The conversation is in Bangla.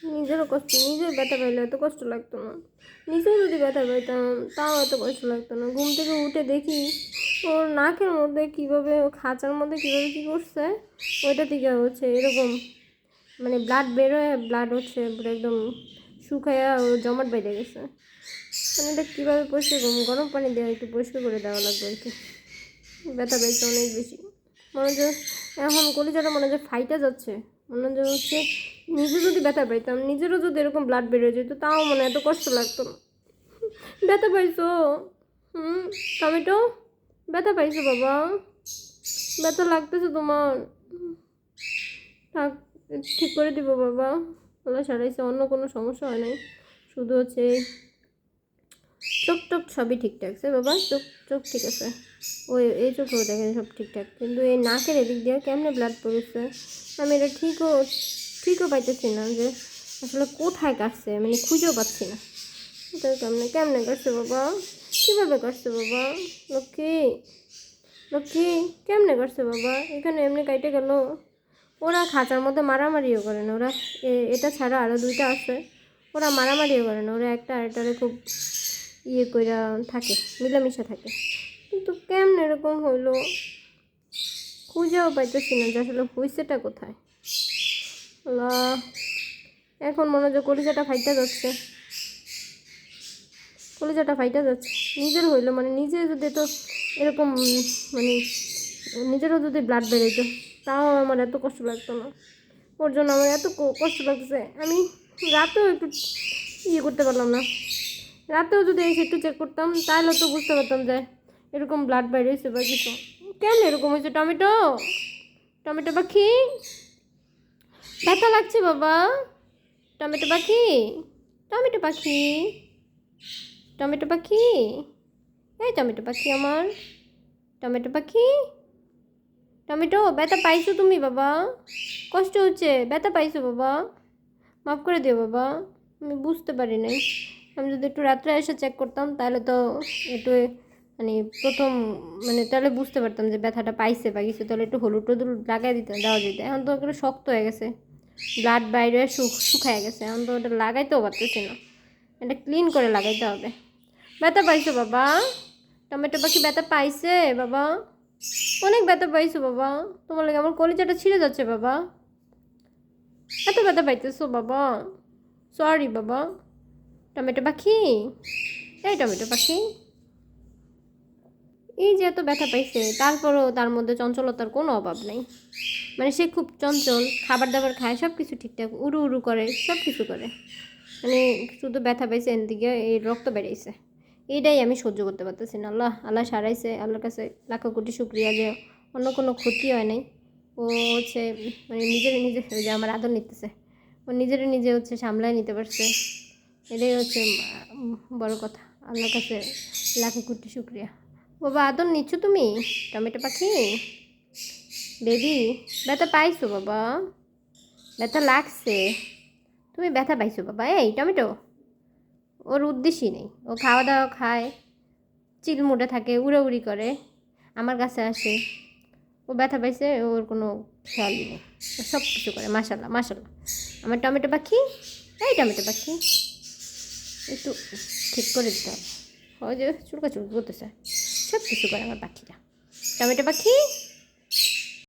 নিজেরও কষ্ট, নিজের ব্যথা পাইলে এত কষ্ট লাগতো না। নিজেও যদি ব্যথা পাইতাম তাও এত কষ্ট লাগতো না। ঘুম থেকে উঠে দেখি ওর নাকের মধ্যে কীভাবে, খাঁচার মধ্যে কীভাবে কী করছে, ওইটা থেকে হচ্ছে এরকম মানে ব্লাড বেরোয়, ব্লাড হচ্ছে একদম শুকায়া ও জমাট বেঁধে গেছে। মানে এটা কীভাবে পরিষ্কার করবো, গরম পানি দেওয়া একটু পরিষ্কার করে দেওয়া লাগবে আর কি। ব্যথা পাইছে অনেক বেশি, মনে হচ্ছে এখন কলিজাটা মনে হচ্ছে ফাইটা যাচ্ছে। মনে হচ্ছে নিজে যদি ব্যথা পাইতাম, নিজেরও যদি এরকম ব্লাড বেরোয় যেত তাও মনে এত কষ্ট লাগতো না। ব্যথা পাইছো? টমেটো, ব্যথা পাইছো বাবা? ব্যথা লাগতেছে তোমার? থাক, ঠিক করে দিব বাবা। গলা সারাইছে, অন্য কোনো সমস্যা হয় নাই, শুধু হচ্ছে চোখ টোক সবই ঠিকঠাক আছে বাবা। চোখ চোখ ঠিক আছে, ওই এই চোখেও দেখেন সব ঠিকঠাক, কিন্তু এই নাকের এদিক দিয়ে কেমনে ব্লাড পড়েছে আমি এটা ঠিকও পাইতেছি না যে আসলে কোথায় কাটছে, মানে খুঁজেও পাচ্ছি না। এটা কেমনে কেমনে কাটছে বাবা? কীভাবে কাটছে বাবা? লক্ষ্মী লক্ষ্মী, কেমনে কাটছে বাবা? এখানে এমনি কাইটে গেল? ওরা খাঁচার মধ্যে মারামারিও করে না, ওরা এটা ছাড়া আরও দুইটা আছে, ওরা মারামারিও করে না, ওরা একটা আরেকটারে খুব ইয়ে কইরা থাকে, মিলামিশা থাকে। কিন্তু কেমন এরকম হইলো খুঁজেও পাইতেছি না যে আসলে হয়েছেটা কোথায়। এখন মনে হয় যে কলিজাটা ফাইটা যাচ্ছে, কলিজাটা ফাইটা যাচ্ছে। নিজের হইলো মানে নিজে যদি তো এরকম মানে নিজেরও যদি ব্লাড বেরোইতো তাও আমার এত কষ্ট লাগতো না। ওর জন্য আমার এত কষ্ট লাগতেছে। আমি রাতেও একটু ইয়ে করতে পারলাম না, রাতেও যদি এসে একটু চেক করতাম তাহলে তো বুঝতে পারতাম যে এরকম ব্লাড বাইরে হয়েছে বা কিছু। কেন এরকম হয়েছে? টমেটো, টমেটো পাখি, ব্যথা লাগছে বাবা? টমেটো পাখি, টমেটো পাখি, টমেটো পাখি, এই টমেটো পাখি আমার, টমেটো পাখি, টমেটো, ব্যথা পাইছো তুমি বাবা? কষ্ট হচ্ছে, ব্যথা পাইছো বাবা? মাফ করে দিও বাবা, আমি বুঝতে পারি নাই। আমি যদি একটু রাত্রে এসে চেক করতাম তাহলে তো একটু মানে প্রথম মানে তাহলে বুঝতে পারতাম যে ব্যথাটা পাইছে বা কিছু, তাহলে একটু হলুদ টলুদ লাগাই দিতে দেওয়া যেত। এখন তো একটু শক্ত হয়ে গেছে, ব্লাড বাইরে শুকায় গেছে, এখন তো ওটা লাগাইতেও পারতেছি না, এটা ক্লিন করে লাগাইতে হবে। ব্যথা পাইছো বাবা? টমেটো পাখি ব্যথা পাইছে বাবা? অনেক ব্যথা পাইছো বাবা? তোমার লাগে আমার কলিজাটা ছিঁড়ে যাচ্ছে বাবা, এত ব্যথা পাইতেছো বাবা? সরি বাবা। টমেটো পাখি, এই টমেটো পাখি, এই যে এত ব্যথা পাইছে তারপরেও তার মধ্যে চঞ্চলতার কোনো অভাব নেই। মানে সে খুব চঞ্চল, খাবার দাবার খায়, সব কিছু ঠিকঠাক, উড়ু উড়ু করে, সব কিছু করে, মানে শুধু ব্যথা পাইছে এদিকে এই রক্ত বেরিয়েছে, এইটাই আমি সহ্য করতে পারতেছি না। আল্লাহ আল্লাহ সারাইছে, আল্লাহর কাছে লাখো কোটি শুক্রিয়া যে অন্য কোনো ক্ষতি হয় নাই। ও হচ্ছে মানে নিজের নিজে যে আমার আদর নিতেছে, ও নিজের নিজে হচ্ছে সামলায় নিতে পারছে, এটাই হচ্ছে বড় কথা। আল্লাহর কাছে লাখো কোটি শুক্রিয়া। বাবা আদর নিচ্ছ তুমি? টমেটো পাখি বেবি, ব্যথা পাইছো বাবা? ব্যথা লাগছে? তুমি ব্যথা পাইছো বাবা? এই টমেটো, ওর উদ্দেশ্যই নেই, ও খাওয়া দাওয়া খায়, চিলমুটে থাকে, উড়াউড়ি করে, আমার কাছে আসে, ও ব্যথা পাইছে ওর কোনো খেয়ালই নেই, ও সব কিছু করে। মাশাল্লাহ মাশাল্লাহ আমার টমেটো পাখি। এই টমেটো পাখি, একটু ঠিক করে দিতে হবে, ওই যে চুলকা চুলকি করতেছে, সব কিছু করে আমার পাখিটা। টমেটো পাখি,